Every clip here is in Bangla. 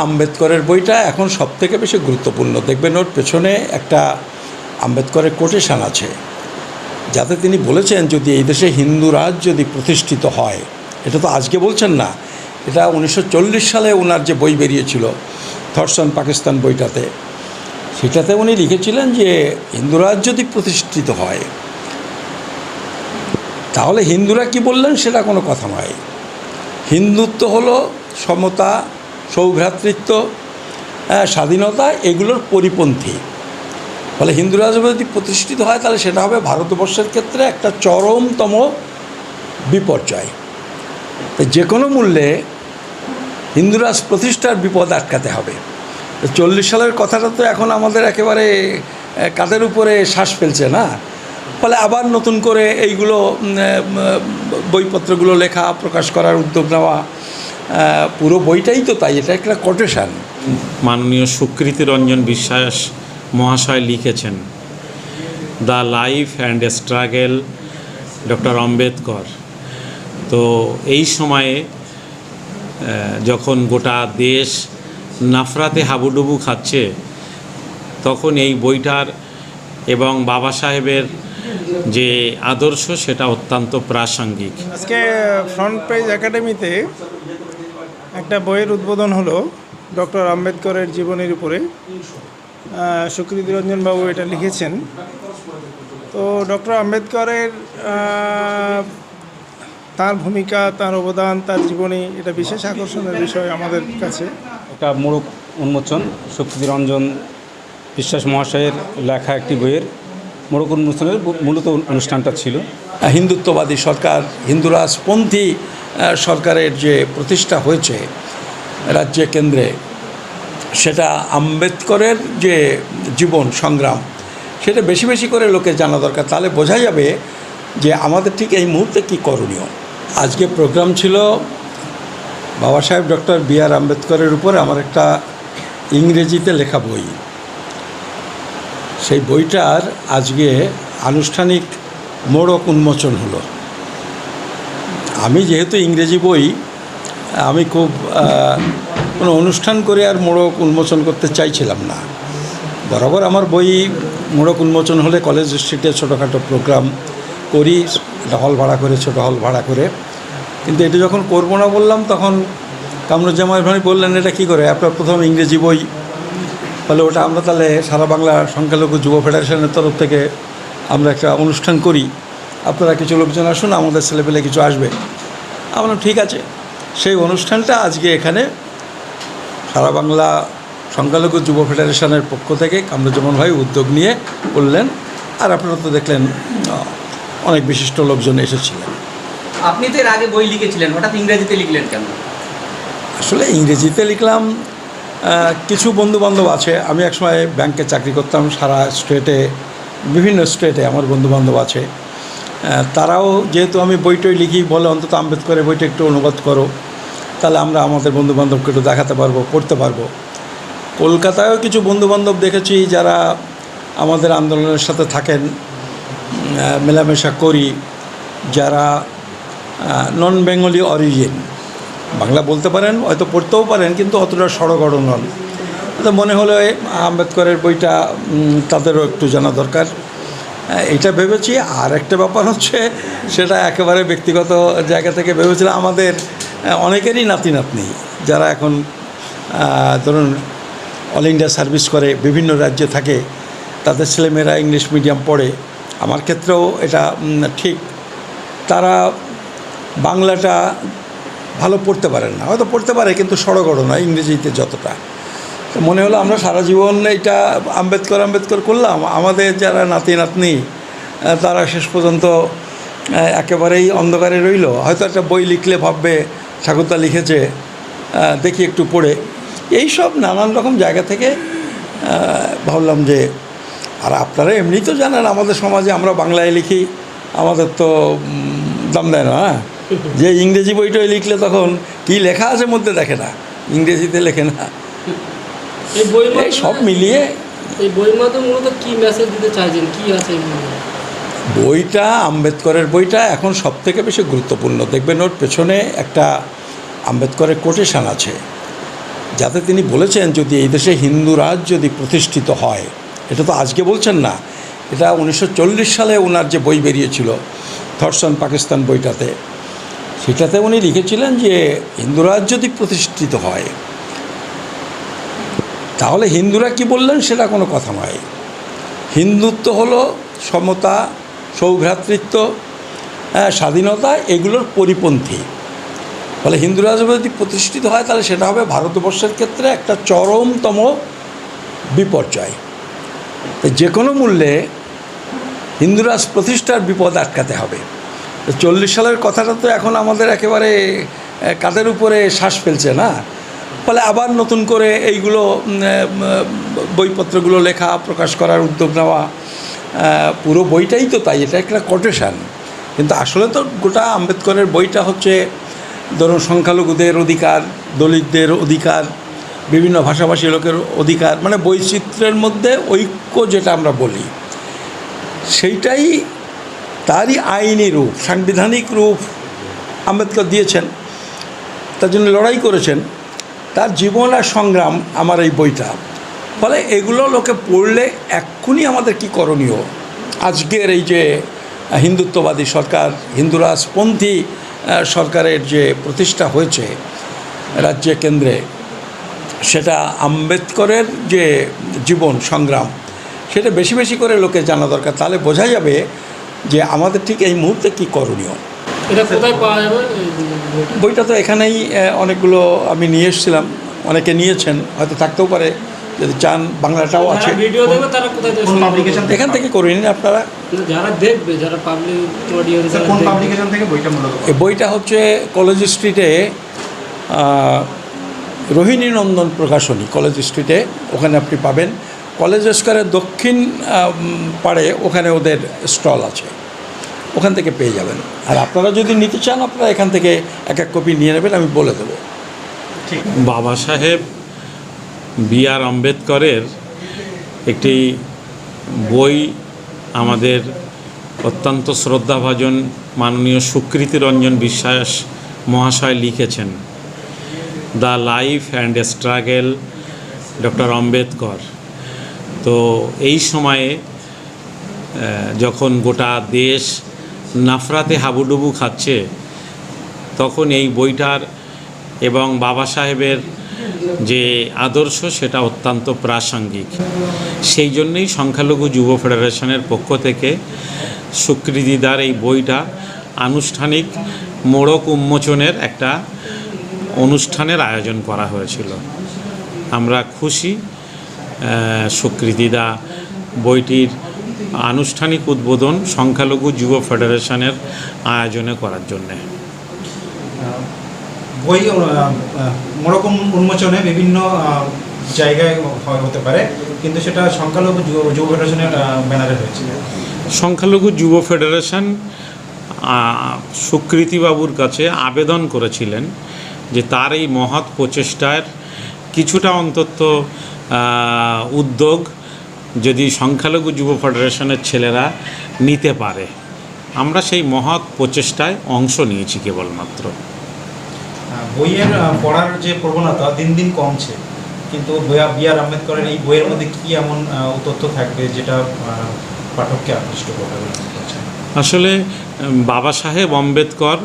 আম্বেদকরের বইটা এখন সবথেকে বেশি গুরুত্বপূর্ণ। দেখবেন ওর পেছনে একটা আম্বেদকরের কোটেশন আছে, যাতে তিনি বলেছেন যদি এই দেশে হিন্দু রাজ যদি প্রতিষ্ঠিত হয়, এটা তো আজকে বলছেন না, এটা 1940 সালে ওনার যে বই বেরিয়েছিল থটস অন পাকিস্তান বইটাতে, সেটাতে উনি লিখেছিলেন যে হিন্দু রাজ যদি প্রতিষ্ঠিত হয় তাহলে হিন্দুরা কি বললেন সেটা কোনো কথা নয়। হিন্দুত্ব হলো সমতা, সৌভ্রাতৃত্ব, স্বাধীনতা, এগুলোর পরিপন্থী। ফলে হিন্দু রাজ্য যদি প্রতিষ্ঠিত হয় তাহলে সেটা হবে ভারতবর্ষের ক্ষেত্রে একটা চরমতম বিপর্যয়। তো যে কোনো মূল্যে হিন্দুরাজ প্রতিষ্ঠার বিপদ আটকাতে হবে। 40 সালের কথাটা তো এখন আমাদের একেবারে কাঁধের উপরে শ্বাস ফেলছে না। ফলে আবার নতুন করে এইগুলো বইপত্রগুলো লেখা, প্রকাশ করার উদ্যোগ নেওয়া, পুরো বইটাই তো তাই, এটা একটা কোটেশন। মাননীয় সুকৃতি রঞ্জন বিশ্বাস মহাশয় লিখেছেন the life and struggle doctor Ambedkar. তো এই সময়ে যখন গোটা দেশ নাফরাতে হাবুডুবু খাচ্ছে, তখন এই বইটার এবং বাবা সাহেবের যে আদর্শ সেটা অত্যন্ত প্রাসঙ্গিক। আজকে ফ্রন্ট পেজ একাডেমিতে একটা বইয়ের উদ্বোধন হলো ডক্টর আম্বেদকরের জীবনের উপরে। সুকৃতি রঞ্জন বাবু এটা লিখেছেন। তো ডক্টর আম্বেদকরের তার ভূমিকা, তার অবদান, তার জীবনী, এটা বিশেষ আকর্ষণের বিষয় আমাদের কাছে। একটা মোড়ক উন্মোচন সুকৃতি রঞ্জন বিশ্বাস মহাশয়ের লেখা একটি বইয়ের মোড়ক উন্মোচনের মূলত অনুষ্ঠানটা ছিল। হিন্দুত্ববাদী সরকার, হিন্দুরাজপন্থী সরকারের যে প্রতিষ্ঠা হয়েছে রাজ্যে, কেন্দ্রে, সেটা আম্বেদকরের যে জীবন সংগ্রাম সেটা বেশি বেশি করে লোকে জানা দরকার। তাহলে বোঝা যাবে যে আমাদের ঠিক এই মুহূর্তে কী করণীয়। আজকে প্রোগ্রাম ছিল বাবা সাহেব ডক্টর বি.আর. আম্বেদকরের উপর আমার একটা ইংরেজিতে লেখা বই। সেই বইটার আজকে আনুষ্ঠানিক মোড়ক উন্মোচন হলো। আমি যেহেতু ইংরেজি বই, আমি খুব কোনো অনুষ্ঠান করে আর মোড়ক উন্মোচন করতে চাইছিলাম না। বরাবর আমার বই মোড়ক উন্মোচন হলে কলেজ স্ট্রিটে ছোটোখাটো প্রোগ্রাম করি, একটা হল ভাড়া করে, ছোটো হল ভাড়া করে। কিন্তু এটা যখন করবো না বললাম, তখন কামরুজ্জামান ভাই বললেন এটা কী করে, আপনার প্রথম ইংরেজি বই, ফলে ওটা আমরা তাহলে সারা বাংলা সংখ্যালঘু যুব ফেডারেশনের তরফ থেকে আমরা একটা অনুষ্ঠান করি, আপনারা কিছু লোকজন আসুন, আমাদের ছেলেপেলে কিছু আসবে। আমরা ঠিক আছে। সেই অনুষ্ঠানটা আজকে এখানে সারা বাংলা সংখ্যালঘু যুব ফেডারেশনের পক্ষ থেকে কামরুজ্জামান ভাই উদ্যোগ নিয়ে করলেন। আর আপনারা তো দেখলেন অনেক বিশিষ্ট লোকজন এসেছিলেন। আপনি তো এর আগে বই লিখেছিলেন, হঠাৎ ইংরেজিতে লিখলেন কেন? আসলে ইংরেজিতে লিখলাম, কিছু বন্ধুবান্ধব আছে। আমি একসময় ব্যাংকে চাকরি করতাম, সারা স্টেটে, বিভিন্ন স্টেটে আমার বন্ধুবান্ধব আছে। তারাও যেহেতু আমি বইটই লিখি, বলে অন্তত আম্বেদকরের বইটা একটু অনুবাদ করো, তাহলে আমরা আমাদের বন্ধুবান্ধবকে একটু দেখাতে পারবো, পড়তে পারবো। কলকাতায়ও কিছু বন্ধুবান্ধব দেখেছি যারা আমাদের আন্দোলনের সাথে থাকেন, মেলামেশা করি, যারা নন বেঙ্গলি অরিজিন, বাংলা বলতে পারেন, হয়তো পড়তেও পারেন, কিন্তু অতটা সড়গড় নন। তো মনে হলো আম্বেদকরের বইটা তাদেরও একটু জানা দরকার, এটা ভেবেছি। আর একটা ব্যাপার হচ্ছে, সেটা একেবারে ব্যক্তিগত জায়গা থেকে ভেবেছিলাম, আমাদের অনেকেরই নাতি নাতনি যারা এখন ধরুন অল ইন্ডিয়া সার্ভিস করে, বিভিন্ন রাজ্যে থাকে, তাদের ছেলেমেয়েরা ইংলিশ মিডিয়াম পড়ে। আমার ক্ষেত্রেও এটা ঠিক, তারা বাংলাটা ভালো পড়তে পারেন না, হয়তো পড়তে পারে কিন্তু সড়গড় নয় ইংরেজিতে যতটা। তো মনে হলো আমরা সারা জীবন এটা আম্বেদকর করলাম, আমাদের যারা নাতি নাতনি তারা শেষ পর্যন্ত একেবারেই অন্ধকারে রইল। হয়তো একটা বই লিখলে ভাববে ঠাকুরদা লিখেছে, দেখি একটু পড়ে। এই সব নানান রকম জায়গা থেকে ভাবলাম যে, আর আপনারা এমনি তো জানেন আমাদের সমাজে আমরা বাংলায় লিখি, আমাদের তো দাম দেয় না। যে ইংরেজি বইটাই লিখলে তখন কী লেখা আছে মধ্যে দেখে না, ইংরেজিতে লেখে না। এই সব মিলিয়ে এই বইয়ের মাধ্যমে মূলত কী মেসেজ দিতে চাইছেন, কী আছে? বইটা, আম্বেদকরের বইটা এখন সবথেকে বেশি গুরুত্বপূর্ণ। দেখবেন ওর পেছনে একটা আম্বেদকরের কোটেশন আছে, যাতে তিনি বলেছেন যদি এই দেশে হিন্দু রাজ যদি প্রতিষ্ঠিত হয়, এটা তো আজকে বলছেন না, এটা 1940 সালে ওনার যে বই বেরিয়েছিল থটস পাকিস্তান বইটাতে, সেটাতে উনি লিখেছিলেন যে হিন্দু রাজ যদি প্রতিষ্ঠিত হয় তাহলে হিন্দুরা কি বললেন সেটা কোনো কথা নয়। হিন্দুত্ব হলো সমতা, সৌভ্রাতৃত্ব, স্বাধীনতা, এগুলোর পরিপন্থী। ফলে হিন্দু রাজ যদি প্রতিষ্ঠিত হয় তাহলে সেটা হবে ভারতবর্ষের ক্ষেত্রে একটা চরমতম বিপর্যয়। তো যে কোনো মূল্যে হিন্দুরাজ প্রতিষ্ঠার বিপদ আটকাতে হবে। 40 সালের কথাটা তো এখন আমাদের একেবারে কাঁধের উপরে শ্বাস ফেলছে না। ফলে আবার নতুন করে এইগুলো বইপত্রগুলো লেখা, প্রকাশ করার উদ্যোগ নেওয়া, পুরো বইটাই তো তাই, এটা একটা কোটেশান। কিন্তু আসলে তো গোটা আম্বেদকরের বইটা হচ্ছে ধরুন সংখ্যালঘুদের অধিকার, দলিতদের অধিকার, বিভিন্ন ভাষাভাষী লোকের অধিকার, মানে বৈচিত্র্যের মধ্যে ঐক্য যেটা আমরা বলি, সেইটাই তারই আইনি রূপ, সাংবিধানিক রূপ আম্বেদকর দিয়েছেন। তার জন্য লড়াই করেছেন, তার জীবন আর সংগ্রাম আমার এই বইটা। ফলে এগুলো লোকে পড়লে এক্ষুনি আমাদের কি করণীয়, আজকের এই যে হিন্দুত্ববাদী সরকার, হিন্দুরাজপন্থী সরকারের যে প্রতিষ্ঠা হয়েছে রাজ্যে, কেন্দ্রে, সেটা আম্বেদকরের যে জীবন সংগ্রাম সেটা বেশি বেশি করে লোকে জানা দরকার। তাহলে বোঝা যাবে যে আমাদের ঠিক এই মুহূর্তে কী করণীয়। এটা কোথায় পাওয়া যাবে? বইটা তো এখানেই অনেকগুলো আমি নিয়ে এসেছিলাম, অনেকে নিয়েছেন, হয়তো থাকতেও পারে, যদি চান বাংলাটাও আছে। ভিডিও দেখবে তারা কোথায় দেখবে? এখান থেকে করে নিন আপনারা। যারা দেখবে, যারা পাবলিক অডিয়েন্স, কোন পাবলিকেশন থেকে বইটা মূলত? এই বইটা হচ্ছে কলেজ স্ট্রিটে রোহিণী নন্দন প্রকাশনী, কলেজ স্ট্রিটে, ওখানে আপনি পাবেন। কলেজ স্কোয়ারের দক্ষিণ পাড়ে ওখানে ওদের স্টল আছে, ওখান থেকে পেয়ে যাবেন। আর আপনারা যদি নিতে চান আপনারা এখান থেকে এক এক কপি নিয়ে নেবেন, আমি বলে দেবো। বাবা সাহেব বি.আর. আম্বেদকরের একটি বই আমাদের অত্যন্ত শ্রদ্ধাভাজন মাননীয় সুকৃতি রঞ্জন বিশ্বাস মহাশয় লিখেছেন, the life and struggle doctor Ambedkar. তো এই সময়ে যখন গোটা দেশ নাফরাতে হাবুডুবু খাচ্ছে, তখন এই বইটার এবং বাবা সাহেবের যে আদর্শ সেটা অত্যন্ত প্রাসঙ্গিক। সেই জন্যই সংখ্যালঘু যুব ফেডারেশনের পক্ষ থেকে সুকৃতিদার এই বইটা আনুষ্ঠানিক মোড়ক উন্মোচনের একটা অনুষ্ঠানের আয়োজন করা হয়েছিল। আমরা খুশি সুকৃতিদা বইটির আনুষ্ঠানিক উদ্বোধন সংখ্যালঘু যুব ফেডারেশনের আয়োজনে করার জন্যে। বই মোড়ক উন্মোচনে বিভিন্ন জায়গায় হতে পারে, কিন্তু সেটা সংখ্যালঘু যুব ফেডারেশনের ব্যানারে হয়েছে। সংখ্যালঘু যুব ফেডারেশন সুকৃতিবাবুর কাছে আবেদন করেছিলেন যে তার এই মহৎ প্রচেষ্টার কিছুটা অন্তত উদ্যোগ যদি সংখ্যালঘু যুব ফেডারেশনের ছেলেরা নিতে পারে। আমরা সেই মহৎ প্রচেষ্টায় অংশ নিয়েছি কেবলমাত্র। বইয়ের পড়ার যে প্রবণতা দিন দিন কমছে, কিন্তু বি.আর. আম্বেদকরের এই বইয়ের মধ্যে কী এমন তথ্য থাকবে যেটা পাঠককে আকৃষ্ট করবে? আসলে বাবা সাহেব আম্বেদকর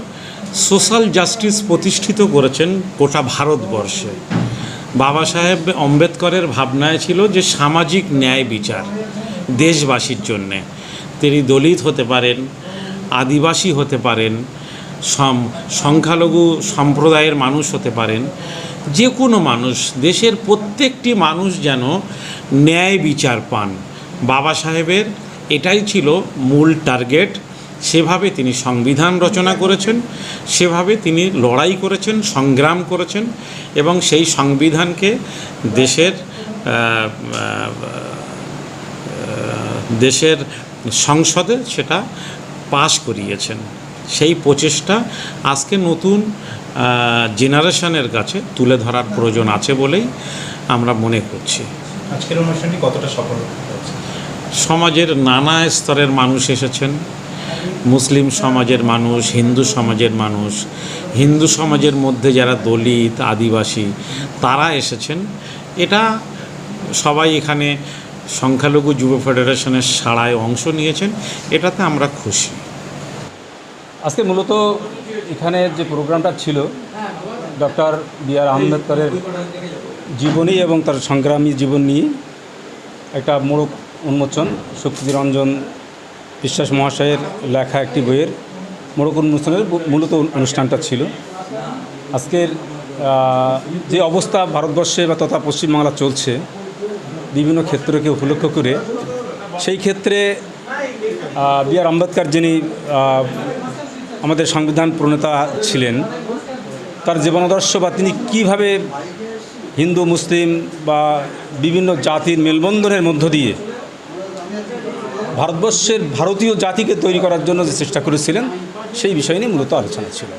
সোশ্যাল জাস্টিস প্রতিষ্ঠিত করেছেন গোটা ভারতবর্ষে। বাবা সাহেব আম্বেদকরের ভাবনায় ছিল যে সামাজিক ন্যায় বিচার দেশবাসীর জন্যে। তিনি দলিত হতে পারেন, আদিবাসী হতে পারেন, সংখ্যালঘু সম্প্রদায়ের মানুষ হতে পারেন, যে কোনো মানুষ, দেশের প্রত্যেকটি মানুষ যেন ন্যায় বিচার পান। বাবা সাহেবের এটাই ছিল মূল টার্গেট। সেভাবে তিনি সংবিধান রচনা করেছেন, সেভাবে তিনি লড়াই করেছেন, সংগ্রাম করেছেন এবং সেই সংবিধানকে দেশের সংসদে সেটা পাশ করিয়েছেন। সেই প্রচেষ্টা আজকে নতুন জেনারেশনের কাছে তুলে ধরার প্রয়োজন আছে বলেই আমরা মনে করছি। আজকের অনুষ্ঠানটি কতটা সফল হচ্ছে? সমাজের নানা স্তরের মানুষ এসেছেন, মুসলিম সমাজের মানুষ, হিন্দু সমাজের মানুষ, হিন্দু সমাজের মধ্যে যারা দলিত, আদিবাসী, তারা এসেছেন। এটা সবাই এখানে সংখ্যালঘু যুব ফেডারেশনের সাড়ায় অংশ নিয়েছেন, এটাতে আমরা খুশি। আজকে মূলত এখানে যে প্রোগ্রামটা ছিল ডক্টর বি.আর. আম্বেদকরের জীবনী এবং তার সংগ্রামী জীবন নিয়ে একটা মোড়ক উন্মোচন, শক্তিরঞ্জন বিশ্বাস মহাশয়ের লেখা একটি বইয়ের মোড়ক উন্মোচনের মূলত অনুষ্ঠানটা ছিল। আজকের যে অবস্থা ভারতবর্ষে বা তথা পশ্চিমবাংলা চলছে বিভিন্ন ক্ষেত্রকে উপলক্ষ করে, সেই ক্ষেত্রে বি.আর. আম্বেদকর যিনি আমাদের সংবিধান প্রণেতা ছিলেন, তার জীবনাদর্শ বা তিনি কীভাবে হিন্দু মুসলিম বা বিভিন্ন জাতির মেলবন্ধনের মধ্য দিয়ে ভারতবর্ষের ভারতীয় জাতিকে তৈরি করার জন্য যে চেষ্টা করেছিলেন, সেই বিষয় নিয়ে মূলত আলোচনা ছিল।